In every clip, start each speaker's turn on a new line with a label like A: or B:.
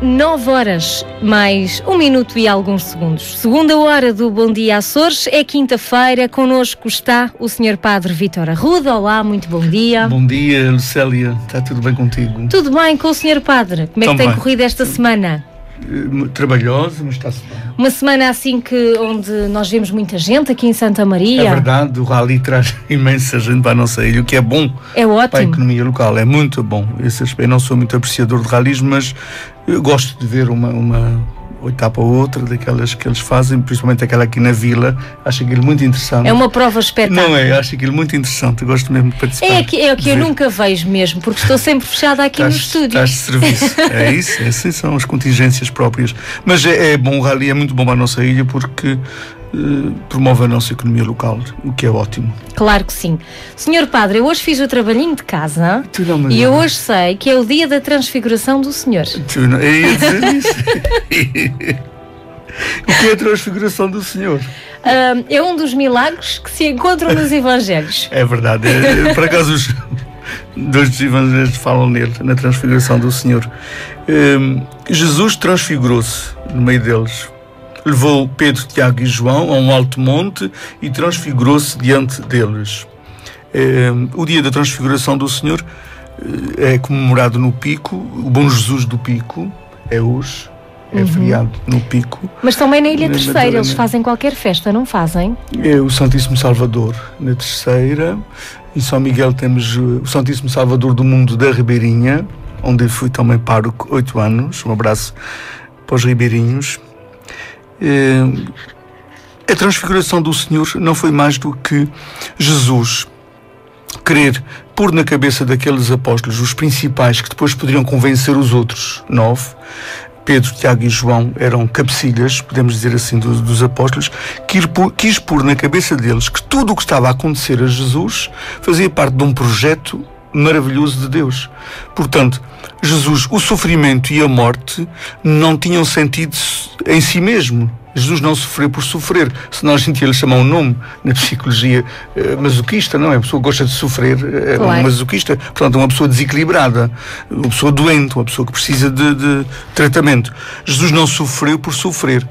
A: 9 horas, mais 1 minuto e alguns segundos. Segunda hora do Bom Dia Açores, é quinta-feira, connosco está o Sr. Padre Vítor Arruda. Olá, muito bom dia.
B: Bom dia, Lucélia, está tudo bem contigo?
A: Tudo bem com o Sr. Padre? Como é que tem corrido esta semana?
B: Trabalhosa, mas está-se bem.
A: Uma semana assim onde nós vemos muita gente aqui em Santa Maria.
B: É verdade, o rally traz imensa gente para a nossa ilha, o que é bom.
A: É ótimo.
B: Para a economia local, é muito bom. Eu não sou muito apreciador de rallies, mas eu gosto de ver uma etapa ou outra daquelas que eles fazem, principalmente aquela aqui na vila. Acho aquilo muito interessante.
A: É uma prova espetáculo.
B: Não é? Acho aquilo muito interessante. Eu gosto mesmo de participar.
A: É o que eu nunca vejo mesmo, porque estou sempre fechada aqui no estúdio.
B: Estás de serviço. É isso, assim são as contingências próprias. Mas é bom, o rally é muito bom para a nossa ilha porque promove a nossa economia local, o que é ótimo.
A: Claro que sim. Senhor Padre, eu hoje fiz o trabalhinho de casa e eu hoje sei que é o dia da transfiguração do Senhor.
B: Eu ia dizer isso. O que é a transfiguração do Senhor?
A: É um dos milagres que se encontram nos Evangelhos.
B: É verdade. Por acaso os dois Evangelhos falam nele, na transfiguração do Senhor. Jesus transfigurou-se no meio deles. Levou Pedro, Tiago e João a um alto monte e transfigurou-se diante deles. O dia da transfiguração do Senhor é comemorado no Pico. O Bom Jesus do Pico é hoje, é feriado no Pico.
A: Mas também na Ilha Terceira eles fazem qualquer festa, não fazem?
B: É o Santíssimo Salvador na Terceira. Em São Miguel temos o Santíssimo Salvador do Mundo da Ribeirinha, onde eu fui também pároco 8 anos. Um abraço para os ribeirinhos. A transfiguração do Senhor não foi mais do que Jesus querer pôr na cabeça daqueles apóstolos, os principais, que depois poderiam convencer os outros 9, Pedro, Tiago e João eram cabecilhas, podemos dizer assim, dos apóstolos, quis pôr na cabeça deles que tudo o que estava a acontecer a Jesus fazia parte de um projeto maravilhoso de Deus. Portanto, Jesus, o sofrimento e a morte não tinham sentido em si mesmo. Jesus não sofreu por sofrer, senão a gente ia lhe chamar um nome na psicologia masoquista, não é? A pessoa que gosta de sofrer é claro. Um masoquista, portanto, uma pessoa desequilibrada, uma pessoa doente, uma pessoa que precisa de tratamento. Jesus não sofreu por sofrer.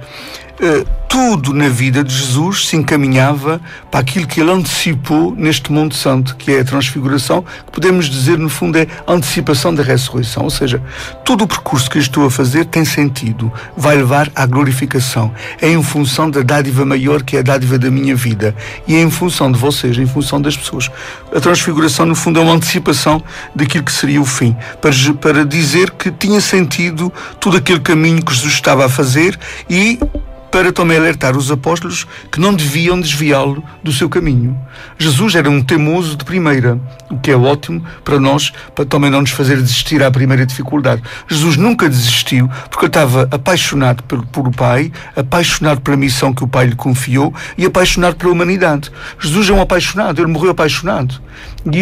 B: Tudo na vida de Jesus se encaminhava para aquilo que ele antecipou neste Monte Santo, que é a transfiguração, que podemos dizer, no fundo, é a antecipação da ressurreição. Ou seja, todo o percurso que eu estou a fazer tem sentido, vai levar à glorificação. É em função da dádiva maior, que é a dádiva da minha vida. E é em função de vocês, em função das pessoas. A transfiguração, no fundo, é uma antecipação daquilo que seria o fim, para dizer que tinha sentido todo aquele caminho que Jesus estava a fazer e para também alertar os apóstolos que não deviam desviá-lo do seu caminho. Jesus era um teimoso de primeira, o que é ótimo para nós, para também não nos fazer desistir à primeira dificuldade. Jesus nunca desistiu, porque ele estava apaixonado por o Pai, apaixonado pela missão que o Pai lhe confiou e apaixonado pela humanidade. Jesus é um apaixonado, ele morreu apaixonado. E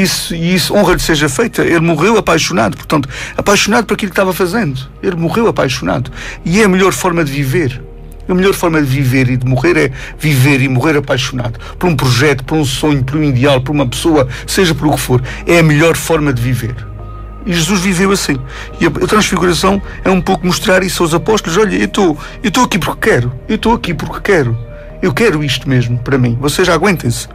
B: isso honra-lhe seja feita, ele morreu apaixonado, portanto, apaixonado por aquilo que estava fazendo. Ele morreu apaixonado. E é a melhor forma de viver. A melhor forma de viver e de morrer é viver e morrer apaixonado por um projeto, por um sonho, por um ideal, por uma pessoa, seja por o que for. É a melhor forma de viver. E Jesus viveu assim. E a transfiguração é um pouco mostrar isso aos apóstolos. Olha, eu estou aqui porque quero. Eu estou aqui porque quero. Eu quero isto mesmo para mim. Vocês aguentem-se.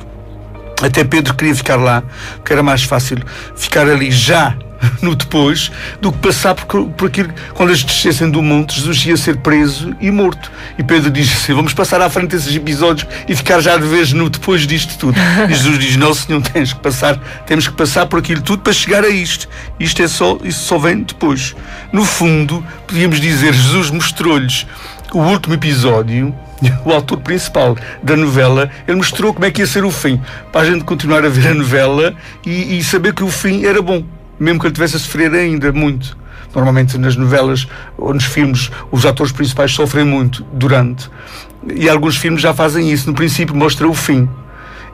B: Até Pedro queria ficar lá, porque era mais fácil ficar ali já no depois, do que passar por aquilo. Quando eles descessem do monte, Jesus ia ser preso e morto. E Pedro diz assim: vamos passar à frente desses episódios e ficar já de vez no depois disto tudo. E Jesus diz: não, Senhor, temos que passar por aquilo tudo para chegar a isto. Isso só vem depois. No fundo, podíamos dizer, Jesus mostrou-lhes o último episódio. O autor principal da novela, ele mostrou como é que ia ser o fim, para a gente continuar a ver a novela e saber que o fim era bom, mesmo que ele tivesse a sofrer ainda muito. Normalmente nas novelas ou nos filmes os atores principais sofrem muito durante, e alguns filmes já fazem isso. No princípio mostra o fim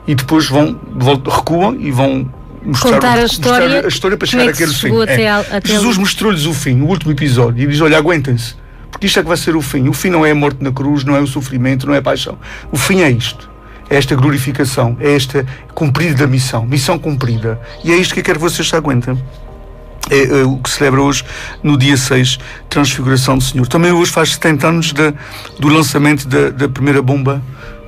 B: e depois recuam e vão mostrar a história para chegar àquele fim. Jesus mostrou-lhes o fim, o último episódio, e diz: olha, aguentem-se, porque isto é que vai ser o fim. O fim não é a morte na cruz, não é o sofrimento, não é a paixão. O fim é isto. É esta glorificação, é esta cumprida da missão cumprida. E é isto que eu quero que vocês se aguentem. é o que se celebra hoje no dia 6, Transfiguração do Senhor. Também hoje faz 70 anos do lançamento da primeira bomba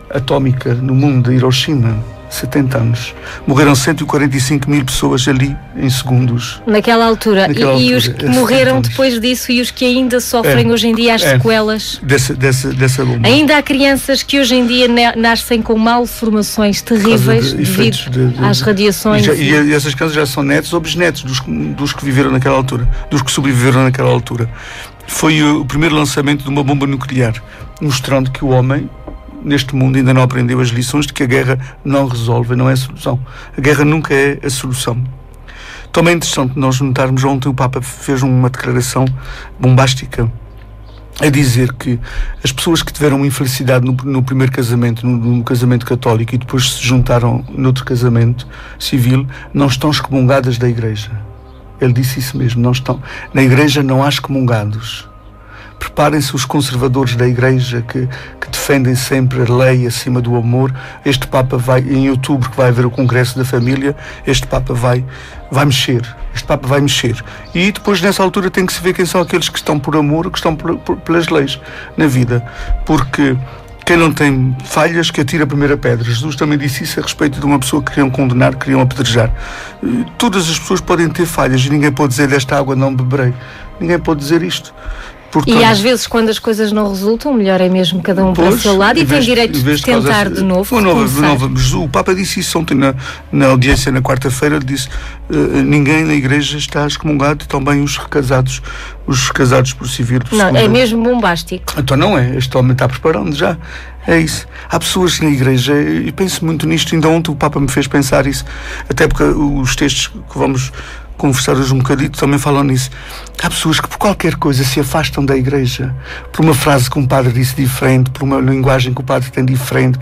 B: atómica no mundo, de Hiroshima. 70 anos. Morreram 145 mil pessoas ali em segundos.
A: Naquela altura. E os que morreram depois disso e os que ainda sofrem hoje em dia as sequelas
B: dessa bomba.
A: Ainda há crianças que hoje em dia nascem com malformações terríveis devido às radiações.
B: E essas crianças já são netos ou bisnetos dos que viveram naquela altura, dos que sobreviveram naquela altura. Foi o primeiro lançamento de uma bomba nuclear, mostrando que o homem neste mundo ainda não aprendeu as lições de que a guerra não resolve, não é a solução. A guerra nunca é a solução. Também é interessante nós notarmos, ontem o Papa fez uma declaração bombástica a dizer que as pessoas que tiveram uma infelicidade no primeiro casamento, no casamento católico, e depois se juntaram noutro casamento civil, não estão excomungadas da Igreja. Ele disse isso mesmo, não estão. Na Igreja não há excomungados. Preparem-se os conservadores da Igreja que defendem sempre a lei acima do amor. Este Papa vai, em outubro, que vai haver o Congresso da Família, este Papa vai mexer. Este Papa vai mexer. E depois, nessa altura, tem que se ver quem são aqueles que estão por amor, que estão pelas leis na vida. Porque quem não tem falhas, que atira a primeira pedra. Jesus também disse isso a respeito de uma pessoa que queriam condenar, queriam apedrejar. Todas as pessoas podem ter falhas e ninguém pode dizer desta água não beberei. Ninguém pode dizer isto. Portanto,
A: e às vezes, quando as coisas não resultam, melhor é mesmo cada um para o seu lado e tem direito de tentar de novo.
B: O Papa disse isso ontem na audiência na quarta-feira. Disse: ninguém na Igreja está excomungado, também os casados por civil.
A: Não, é mesmo bombástico.
B: Então não é, este homem está preparando já. É isso. Há pessoas na Igreja, e penso muito nisto, ainda ontem o Papa me fez pensar isso, até porque os textos que vamos conversar hoje um bocadito também falam nisso. Há pessoas que por qualquer coisa se afastam da Igreja, por uma frase que um padre disse diferente, por uma linguagem que o padre tem diferente.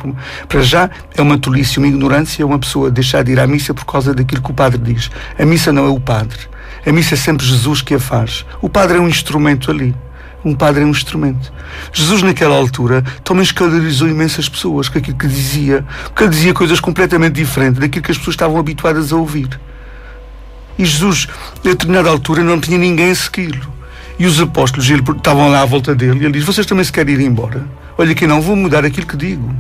B: Para já é uma tolice, uma ignorância, uma pessoa deixar de ir à missa por causa daquilo que o padre diz. A missa não é o padre. A missa é sempre Jesus que a faz. O padre é um instrumento ali. Um padre é um instrumento. Jesus naquela altura também escandalizou imensas pessoas com aquilo que dizia, porque ele dizia coisas completamente diferentes daquilo que as pessoas estavam habituadas a ouvir. E Jesus, a determinada altura, não tinha ninguém a segui-lo. E os apóstolos estavam lá à volta dele e ele diz: vocês também se querem ir embora? Olha que não vou mudar aquilo que digo.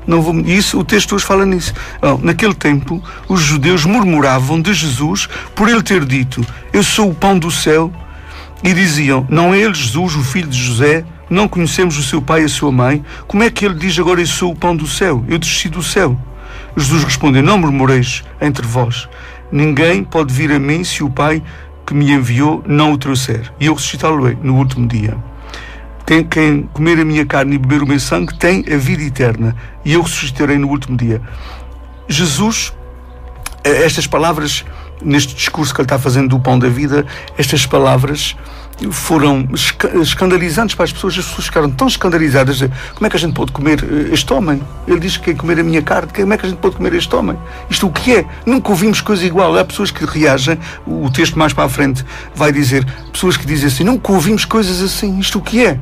B: Não vou. Isso, o texto hoje fala nisso. Naquele tempo, os judeus murmuravam de Jesus por ele ter dito: eu sou o pão do céu. E diziam: não é ele Jesus, o filho de José? Não conhecemos o seu pai e a sua mãe? Como é que ele diz agora: eu sou o pão do céu? Eu desci do céu. Jesus respondeu: não murmureis entre vós. Ninguém pode vir a mim se o Pai que me enviou não o trouxer. E eu ressuscitá-lo-ei no último dia. Quem comer a minha carne e beber o meu sangue tem a vida eterna. E eu ressuscitarei no último dia. Jesus, estas palavras, neste discurso que ele está fazendo do pão da vida, estas palavras foram escandalizantes para as pessoas ficaram tão escandalizadas. Como é que a gente pode comer este homem? Ele diz que quer comer a minha carne. Como é que a gente pode comer este homem? Isto o que é? Nunca ouvimos coisa igual. Há pessoas que reagem, o texto mais para a frente vai dizer, pessoas que dizem assim: nunca ouvimos coisas assim. Isto o que é?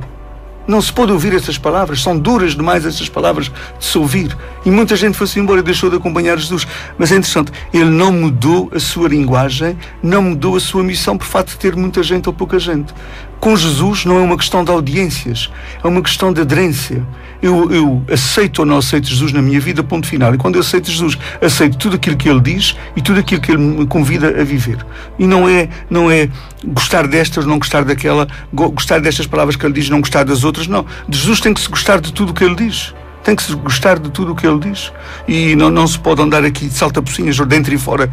B: Não se pode ouvir essas palavras, são duras demais essas palavras de se ouvir. E muita gente foi-se embora e deixou de acompanhar Jesus. Mas é interessante, ele não mudou a sua linguagem, não mudou a sua missão por fato de ter muita gente ou pouca gente. Com Jesus não é uma questão de audiências, é uma questão de aderência. Eu aceito ou não aceito Jesus na minha vida, ponto final. E quando eu aceito Jesus, aceito tudo aquilo que ele diz e tudo aquilo que ele me convida a viver. E não é gostar destas, não gostar daquela, gostar destas palavras que ele diz, não gostar das outras, não. De Jesus tem que se gostar de tudo o que ele diz. Tem que se gostar de tudo o que ele diz. E não se pode andar aqui de salta-pocinhas, dentro e fora.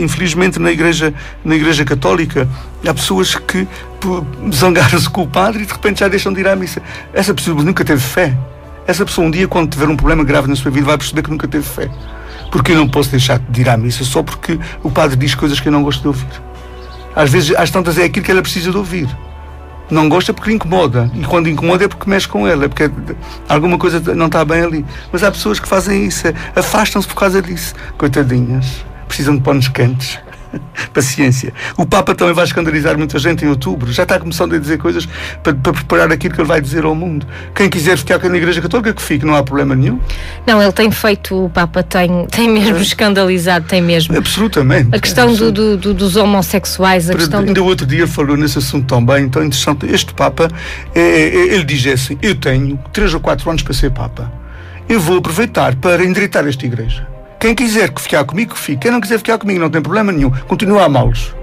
B: Infelizmente, na igreja católica, há pessoas que zangaram-se com o padre e de repente já deixam de ir à missa. Essa pessoa nunca teve fé. Essa pessoa um dia, quando tiver um problema grave na sua vida, vai perceber que nunca teve fé. Porque eu não posso deixar de ir à missa só porque o padre diz coisas que eu não gosto de ouvir. Às vezes, às tantas, é aquilo que ela precisa de ouvir. Não gosta porque lhe incomoda. E quando incomoda é porque mexe com ela. É porque alguma coisa não está bem ali. Mas há pessoas que fazem isso. Afastam-se por causa disso. Coitadinhas. Precisam de panos quentes. Paciência. O Papa também vai escandalizar muita gente em outubro. Já está começando a dizer coisas para preparar aquilo que ele vai dizer ao mundo. Quem quiser ficar na Igreja Católica, que fique, não há problema nenhum.
A: Não, ele tem feito, o Papa tem mesmo escandalizado, tem mesmo.
B: Absolutamente.
A: A questão dos homossexuais, a questão
B: ainda outro dia falou nesse assunto tão bem, tão interessante. Este Papa, ele diz assim: eu tenho 3 ou 4 anos para ser Papa. Eu vou aproveitar para endireitar esta Igreja. Quem quiser que ficar comigo, que fique. Quem não quiser ficar comigo, não tem problema nenhum. Continua a amá-los.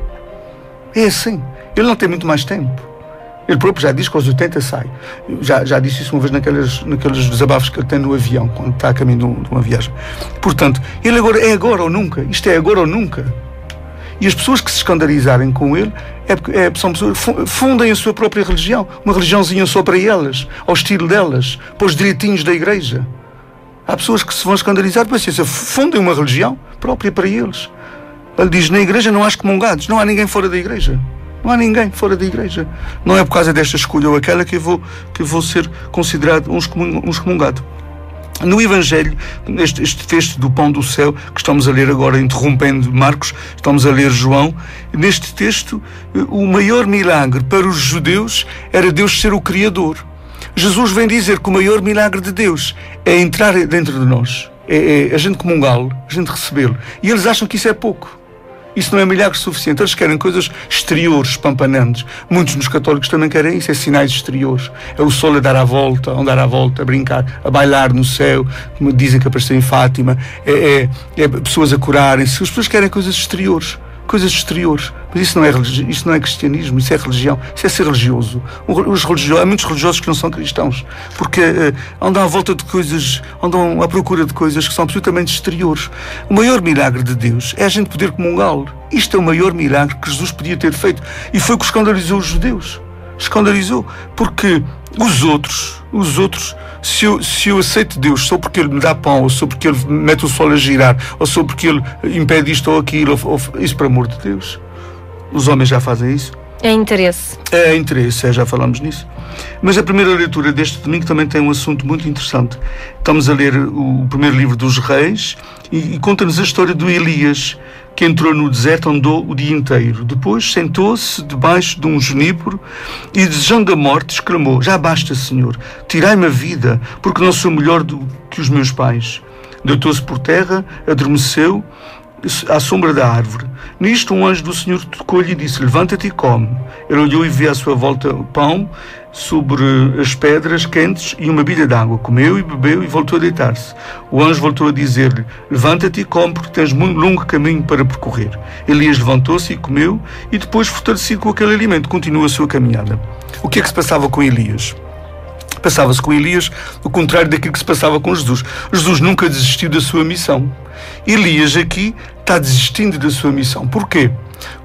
B: É assim. Ele não tem muito mais tempo. Ele próprio já diz que aos 80 sai. Já disse isso uma vez naqueles desabafos que ele tem no avião, quando está a caminho de uma viagem. Portanto, ele agora é agora ou nunca. Isto é agora ou nunca. E as pessoas que se escandalizarem com ele são pessoas que fundem a sua própria religião. Uma religiãozinha só para elas, ao estilo delas, para os direitinhos da Igreja. Há pessoas que se vão escandalizar, paciência, fundem uma religião própria para eles. Ele diz: na Igreja não há excomungados, não há ninguém fora da Igreja. Não há ninguém fora da Igreja. Não é por causa desta escolha ou aquela que eu vou ser considerado um excomungado. No Evangelho, este texto do Pão do Céu, que estamos a ler agora, interrompendo Marcos, estamos a ler João, neste texto, o maior milagre para os judeus era Deus ser o Criador. Jesus vem dizer que o maior milagre de Deus é entrar dentro de nós, é a gente comungá-lo, a gente recebê-lo. E eles acham que isso é pouco. Isso não é milagre suficiente. Eles querem coisas exteriores, pampanantes. Muitos dos católicos também querem isso, é sinais exteriores. É o sol a dar a volta, a brincar, a bailar no céu, como dizem que apareceu em Fátima, é pessoas a curarem-se. As pessoas querem coisas exteriores. Mas isso não é cristianismo, isso é religião, isso é ser religioso. Há muitos religiosos que não são cristãos, porque andam à volta de coisas, andam à procura de coisas que são absolutamente exteriores. O maior milagre de Deus é a gente poder comungá-lo. Isto é o maior milagre que Jesus podia ter feito, e foi o que escandalizou os judeus. Escandalizou, porque os outros, se eu aceito Deus só porque Ele me dá pão, ou só porque Ele mete o sol a girar, ou só porque Ele impede isto ou aquilo, isso por amor de Deus. Os homens já fazem isso.
A: É interesse.
B: É interesse, já falamos nisso. Mas a primeira leitura deste domingo também tem um assunto muito interessante. Estamos a ler o primeiro livro dos Reis e conta-nos a história do Elias, que entrou no deserto, andou o dia inteiro. Depois sentou-se debaixo de um junípero e, desejando a morte, exclamou: já basta, Senhor, tirai-me a vida, porque não sou melhor do que os meus pais. Deitou-se por terra, adormeceu à sombra da árvore. Nisto um anjo do Senhor tocou-lhe e disse: levanta-te e come. Ele olhou e viu à sua volta pão sobre as pedras quentes e uma bilha de água. Comeu e bebeu e voltou a deitar-se. O anjo voltou a dizer-lhe: levanta-te e come, porque tens muito longo caminho para percorrer. Elias levantou-se e comeu, e depois, fortalecido com aquele alimento, continuou a sua caminhada. O que é que se passava com Elias? Passava-se com Elias o contrário daquilo que se passava com Jesus. Jesus nunca desistiu da sua missão. Elias aqui está desistindo da sua missão. Porquê?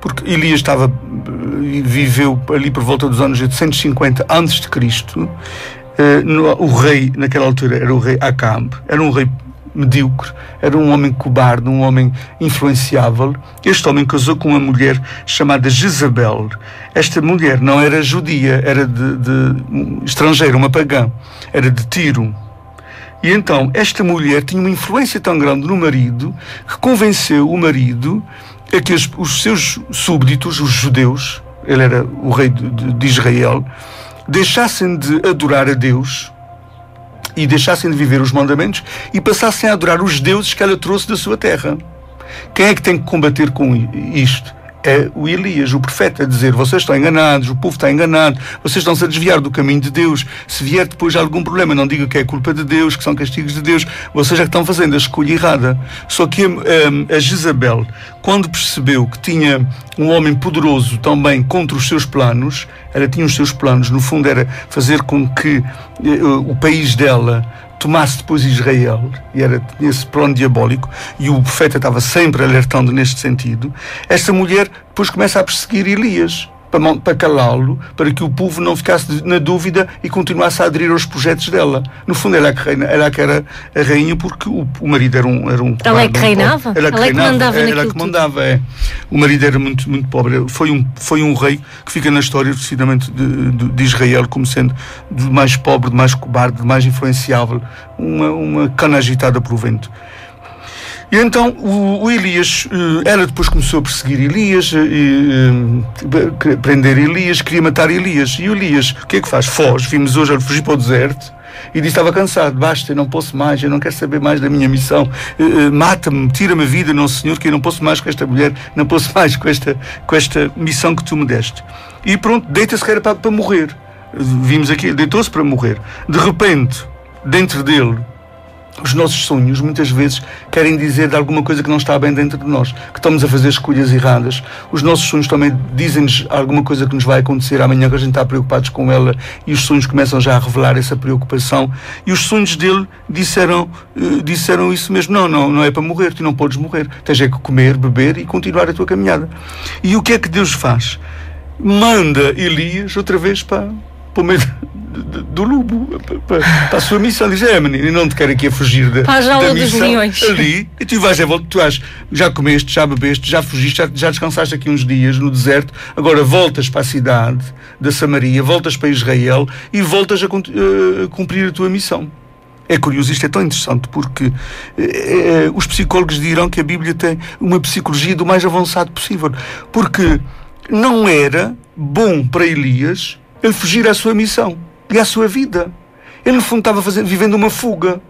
B: Porque Elias viveu ali por volta dos anos 850 a.C. O rei, naquela altura, era o rei Acabe. Era um rei medíocre, era um homem cobarde, um homem influenciável. Este homem casou com uma mulher chamada Jezabel. Esta mulher não era judia, era de estrangeira, uma pagã, era de Tiro. E então esta mulher tinha uma influência tão grande no marido que convenceu o marido a que os seus súbditos, os judeus, ele era o rei de Israel, deixassem de adorar a Deus e deixassem de viver os mandamentos e passassem a adorar os deuses que ela trouxe da sua terra. Quem é que tem que combater com isto? É o Elias, o profeta, a dizer: vocês estão enganados, o povo está enganado, vocês estão-se a desviar do caminho de Deus. Se vier depois algum problema, não diga que é culpa de Deus, que são castigos de Deus, vocês é que estão fazendo a escolha errada. Só que a Jezabel, quando percebeu que tinha um homem poderoso também contra os seus planos, ela tinha os seus planos, no fundo era fazer com que o país dela tomasse depois Israel, e era esse plano diabólico, e o profeta estava sempre alertando neste sentido. Esta mulher depois começa a perseguir Elias, para calá-lo, para que o povo não ficasse na dúvida e continuasse a aderir aos projetos dela. No fundo, ela é que era a rainha, porque o marido era um
A: ela é que reinava? Ela é que mandava naquilo tudo. Ela que mandava, é. O marido era muito, muito pobre. Foi um rei que fica na história, precisamente, de Israel, como sendo do mais pobre, do mais cobarde, do mais influenciável, uma cana agitada pelo vento.
B: E então o Elias, ela depois começou a perseguir Elias, prender Elias, queria matar Elias. E o Elias, o que é que faz? Foge. Vimos hoje ele fugir para o deserto e disse: estava cansado, basta, eu não posso mais, eu não quero saber mais da minha missão, mata-me, tira-me a vida, não Senhor, que eu não posso mais com esta mulher, não posso mais com esta missão que tu me deste. E pronto, deita-se que era para morrer. Vimos aqui, deitou-se para morrer. De repente, dentro dele, os nossos sonhos muitas vezes querem dizer de alguma coisa que não está bem dentro de nós, que estamos a fazer escolhas erradas. Os nossos sonhos também dizem-nos alguma coisa que nos vai acontecer amanhã, que a gente está preocupados com ela, e os sonhos começam já a revelar essa preocupação. E os sonhos dele disseram isso mesmo: não é para morrer, tu não podes morrer, tens é que comer, beber e continuar a tua caminhada. E o que é que Deus faz? Manda Elias outra vez para o meio do lobo, para a sua missão. Diz: menino, eu não te quero aqui a fugir da missão ali, e tu vais, já comeste, já bebeste, já fugiste, já descansaste aqui uns dias no deserto, agora voltas para a cidade da Samaria, voltas para Israel e voltas a cumprir a tua missão. É curioso, isto é tão interessante, porque os psicólogos dirão que a Bíblia tem uma psicologia do mais avançado possível, porque não era bom para Elias ele fugir à sua missão e à sua vida. Ele, no fundo, estava vivendo uma fuga,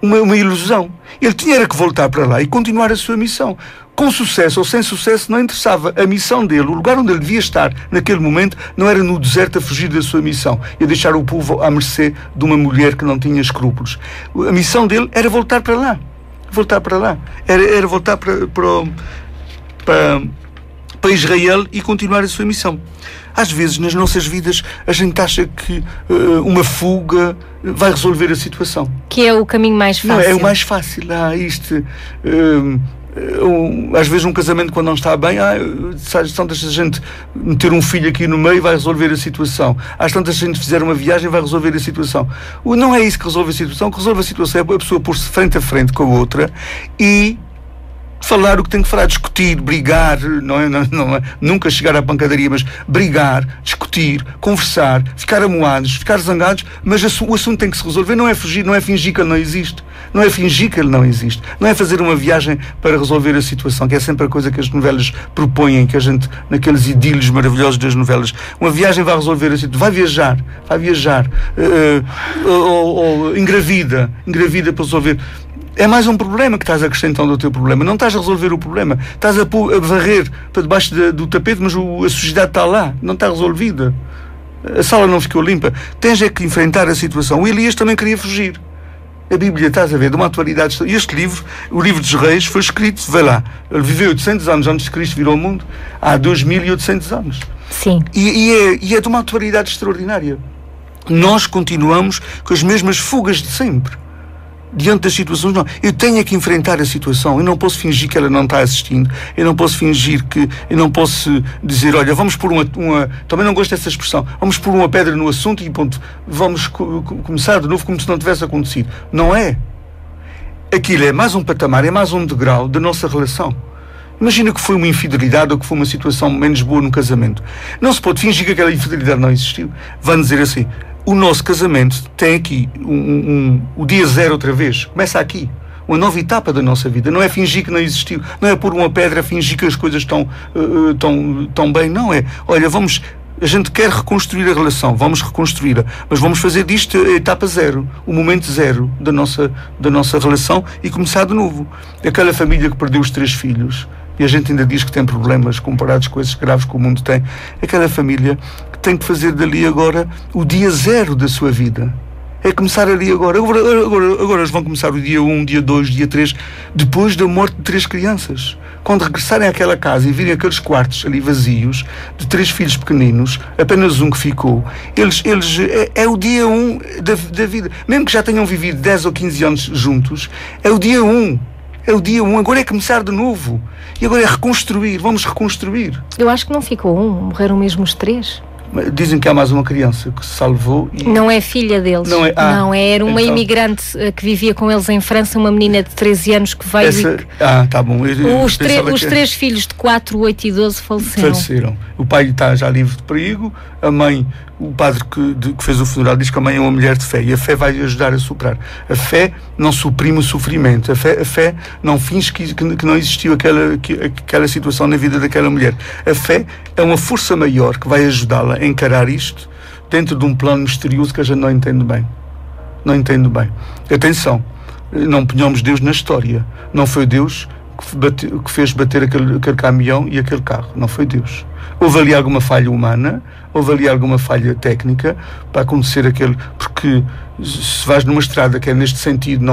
B: uma ilusão. Ele tinha que voltar para lá e continuar a sua missão. Com sucesso ou sem sucesso, não interessava. A missão dele, o lugar onde ele devia estar naquele momento, não era no deserto a fugir da sua missão e a deixar o povo à mercê de uma mulher que não tinha escrúpulos. A missão dele era voltar para lá. Voltar para lá. Era voltar para Israel e continuar a sua missão. Às vezes, nas nossas vidas, a gente acha que uma fuga vai resolver a situação. Que é o caminho mais fácil. Não, é o mais fácil. Às vezes um casamento, quando não está bem, às tantas a gente meter um filho aqui no meio vai resolver a situação. Às tantas a gente fizer uma viagem vai resolver a situação. Não é isso que resolve a situação. O que resolve a situação é a pessoa pôr-se frente a frente com a outra e falar o que tem que falar, discutir, brigar, não é, nunca chegar à pancadaria, mas brigar, discutir, conversar, ficar amuados, ficar zangados, mas o assunto tem que se resolver. Não é fugir, não é fingir que ele não existe, não é fingir que ele não existe, não é fazer uma viagem para resolver a situação, que é sempre a coisa que as novelas propõem, que a gente, naqueles idílios maravilhosos das novelas, uma viagem vai resolver a situação, vai viajar, ou engravida para resolver. É mais um problema que estás acrescentando ao teu problema. Não estás a resolver o problema. Estás a varrer para debaixo do tapete, mas a sujidade está lá. Não está resolvida. A sala não ficou limpa. Tens é que enfrentar a situação. O Elias também queria fugir. A Bíblia, estás a ver, de uma atualidade. E este livro, o Livro dos Reis, foi escrito, vê lá, ele viveu 800 anos antes de Cristo vir ao mundo. Há 2800 anos. Sim. E é de uma atualidade extraordinária. Nós continuamos com as mesmas fugas de sempre. Diante das situações, não. Eu tenho que enfrentar a situação. Eu não posso fingir que ela não está assistindo. Eu não posso fingir que... Eu não posso dizer: olha, vamos pôr uma... Também não gosto dessa expressão. Vamos pôr uma pedra no assunto e ponto. Vamos começar de novo como se não tivesse acontecido. Não é. Aquilo é mais um patamar, é mais um degrau da nossa relação. Imagina que foi uma infidelidade ou que foi uma situação menos boa no casamento. Não se pode fingir que aquela infidelidade não existiu. Vão dizer assim: o nosso casamento tem aqui o dia zero outra vez. Começa aqui. Uma nova etapa da nossa vida. Não é fingir que não existiu. Não é pôr uma pedra a fingir que as coisas estão bem. Não é. Olha, a gente quer reconstruir a relação. Vamos reconstruí-la. Mas vamos fazer disto a etapa zero. O momento zero da nossa relação e começar de novo. Aquela família que perdeu os 3 filhos e a gente ainda diz que tem problemas comparados com esses graves que o mundo tem. Aquela família que tem que fazer dali agora o dia zero da sua vida. É começar ali agora. Agora eles vão começar o dia 1, dia 2, dia 3, depois da morte de 3 crianças. Quando regressarem àquela casa e virem aqueles quartos ali vazios, de 3 filhos pequeninos, apenas um que ficou, é o dia 1 da vida. Mesmo que já tenham vivido 10 ou 15 anos juntos, é o dia 1. É o dia 1, agora é começar de novo. E agora é reconstruir, vamos reconstruir. Eu acho que não ficou 1, morreram mesmo os 3. Dizem que há mais uma criança que se salvou. E...
A: Não é filha deles.
B: Não é,
A: era uma
B: então...
A: imigrante que vivia com eles em França, uma menina de 13 anos que veio.
B: Tá bom.
A: Os três filhos de 4, 8 e 12 faleceram.
B: O pai está já livre de perigo, a mãe, o padre que fez o funeral diz que a mãe é uma mulher de fé e a fé vai ajudar a superar. A fé não suprime o sofrimento, a fé não finge que não existiu aquela situação na vida daquela mulher. A fé é uma força maior que vai ajudá-la a encarar isto dentro de um plano misterioso que a gente não entende bem. Não entende bem. Atenção, não ponhamos Deus na história. Não foi Deus que fez bater aquele caminhão e aquele carro. Não foi Deus. Houve ali alguma falha humana, houve ali alguma falha técnica para acontecer aquele... Porque se vais numa estrada que é neste sentido,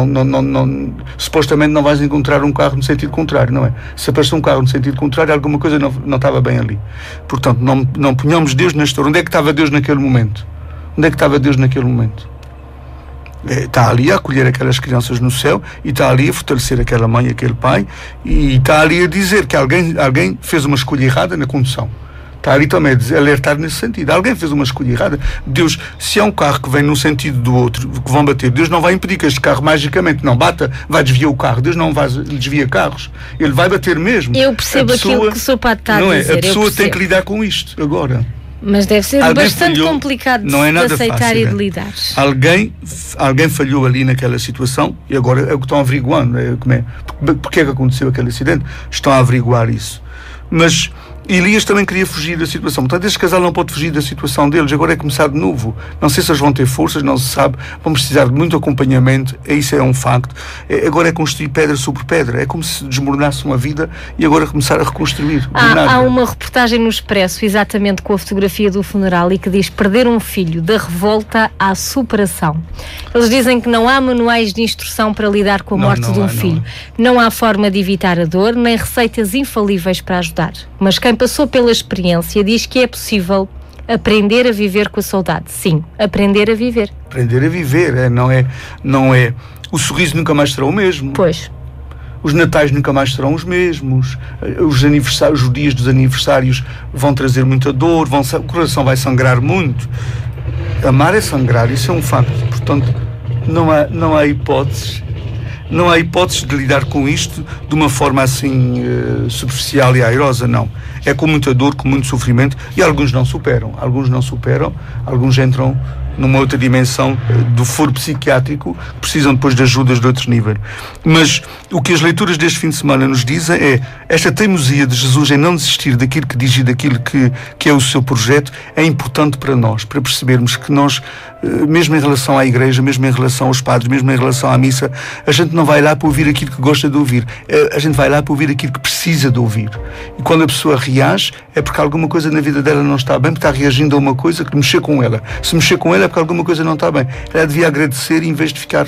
B: supostamente não vais encontrar um carro no sentido contrário, não é? Se aparece um carro no sentido contrário, alguma coisa não estava bem ali. Portanto, não ponhamos Deus na história. Onde é que estava Deus naquele momento? Onde é que estava Deus naquele momento? Está ali a acolher aquelas crianças no céu e está ali a fortalecer aquela mãe e aquele pai e está ali a dizer que alguém fez uma escolha errada na condução. Está ali também a alertar nesse sentido. Alguém fez uma escolha errada. Deus, se é um carro que vem no sentido do outro, que vão bater, Deus não vai impedir que este carro magicamente não bata, vai desviar o carro. Deus não vai desviar carros. Ele vai bater mesmo.
A: Eu percebo aquilo que o seu padre está a dizer.
B: A pessoa tem que lidar com isto agora.
A: Mas deve ser bastante complicado de aceitar fácil, e de lidar.
B: Alguém falhou ali naquela situação e agora é o que estão averiguando. Porque é que aconteceu aquele acidente? Estão a averiguar isso. Mas Elias também queria fugir da situação. Portanto, este casal não pode fugir da situação deles. Agora é começar de novo. Não sei se eles vão ter forças, não se sabe. Vão precisar de muito acompanhamento. Isso é um facto. Agora é construir pedra sobre pedra. É como se desmoronasse uma vida e agora começar a reconstruir.
A: Há uma reportagem no Expresso, exatamente com a fotografia do funeral, e que diz: perder um filho, da revolta à superação. Eles dizem que não há manuais de instrução para lidar com a morte de um filho. Não há forma de evitar a dor, nem receitas infalíveis para ajudar. Mas quem passou pela experiência diz que é possível aprender a viver com a saudade. Sim, aprender a viver.
B: Aprender a viver, não é. O sorriso nunca mais será o mesmo.
A: Pois.
B: Os natais nunca mais serão os mesmos. Os dias dos aniversários vão trazer muita dor, o coração vai sangrar muito. Amar é sangrar, isso é um facto. Portanto, não há hipóteses. Não há hipóteses de lidar com isto de uma forma assim superficial e airosa, não. É com muita dor, com muito sofrimento, e alguns não superam, alguns entram numa outra dimensão do foro psiquiátrico, que precisam depois de ajudas de outro nível. Mas o que as leituras deste fim de semana nos dizem é esta teimosia de Jesus em não desistir daquilo que diz e daquilo que é o seu projeto, é importante para nós, para percebermos que nós, mesmo em relação à igreja, mesmo em relação aos padres, mesmo em relação à missa, a gente não vai lá para ouvir aquilo que gosta de ouvir, a gente vai lá para ouvir aquilo que precisa de ouvir. E quando a pessoa reage, é porque alguma coisa na vida dela não está bem, porque está reagindo a uma coisa que mexeu com ela. Se mexer com ela é porque alguma coisa não está bem. Ela devia agradecer em vez de ficar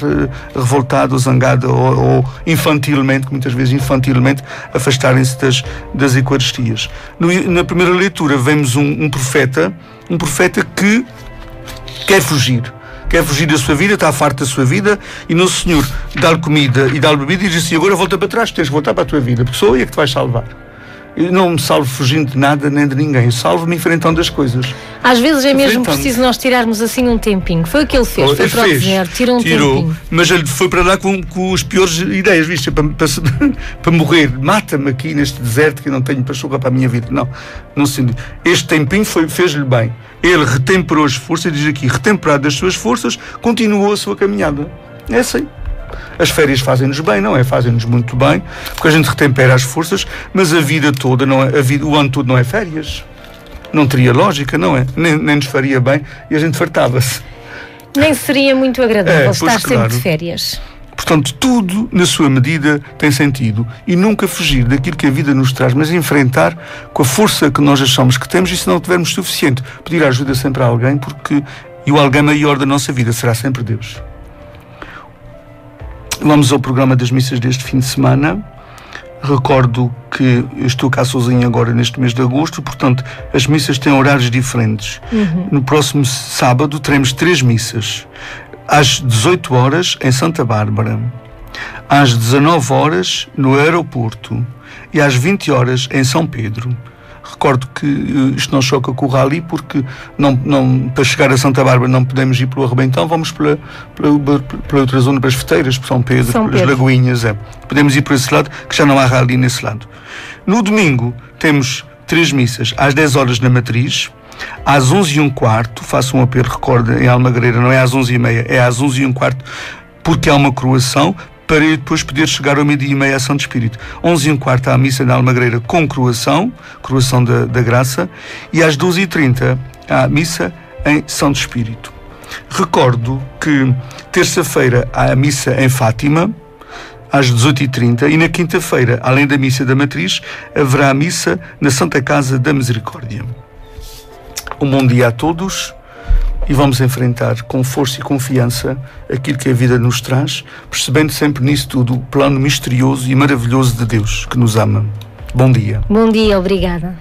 B: revoltada ou zangada ou infantilmente, que muitas vezes infantilmente afastarem-se das Eucaristias. Na primeira leitura vemos um profeta que quer fugir da sua vida, está farto da sua vida, e Nosso Senhor dá-lhe comida e dá-lhe bebida e diz assim: agora volta para trás, tens que voltar para a tua vida, porque sou eu que te vais salvar. Eu não me salvo fugindo de nada nem de ninguém, salvo-me enfrentando as coisas.
A: Às vezes é mesmo preciso nós tirarmos assim um tempinho. Foi o que ele fez, foi para o deserto, tirou um tempinho. Mas ele foi para lá com as piores ideias, viste, para morrer. Mata-me aqui neste deserto que eu não tenho pachorra para a minha vida. Não se... Este tempinho fez-lhe bem. Ele retemperou as forças, diz aqui, retemperado das suas forças, continuou a sua caminhada. É assim. As férias fazem-nos bem, não é? Fazem-nos muito bem, porque a gente retempera as forças, mas a vida toda, não é? O ano todo não é férias. Não teria lógica, não é? Nem nos faria bem e a gente fartava-se. Nem seria muito agradável estar sempre de férias.
B: Portanto, tudo, na sua medida, tem sentido. E nunca fugir daquilo que a vida nos traz, mas enfrentar com a força que nós achamos que temos, e se não tivermos suficiente, pedir ajuda sempre a alguém, porque o alguém maior da nossa vida será sempre Deus. Vamos ao programa das missas deste fim de semana. Recordo que eu estou cá sozinho agora neste mês de agosto, portanto as missas têm horários diferentes. No próximo sábado teremos 3 missas. Às 18 horas em Santa Bárbara, às 19 horas no aeroporto e às 20 horas em São Pedro. recordo que isto não choca com o rally, porque para chegar a Santa Bárbara não podemos ir pelo Arrebentão, vamos pela outra zona, para as Feteiras, por São Pedro, pelas Lagoinhas. Podemos ir por esse lado, que já não há rally nesse lado. No domingo temos 3 missas, às 10 horas na Matriz, às 11h15, faço um apelo, recorda, em Almagreira, não é às 11h30, é às 11h15, porque há uma coroação, para depois poder chegar ao 12h30 a Santo Espírito. 11h15 há a missa na Almagreira com coroação da graça, e às 12h30 há a missa em Santo Espírito. Recordo que terça-feira há a missa em Fátima, às 18h30, e na quinta-feira, além da missa da Matriz, haverá a missa na Santa Casa da Misericórdia. Um bom dia a todos. E vamos enfrentar com força e confiança aquilo que a vida nos traz, percebendo sempre nisso tudo o plano misterioso e maravilhoso de Deus, que nos ama. Bom dia.
C: Bom dia, obrigada.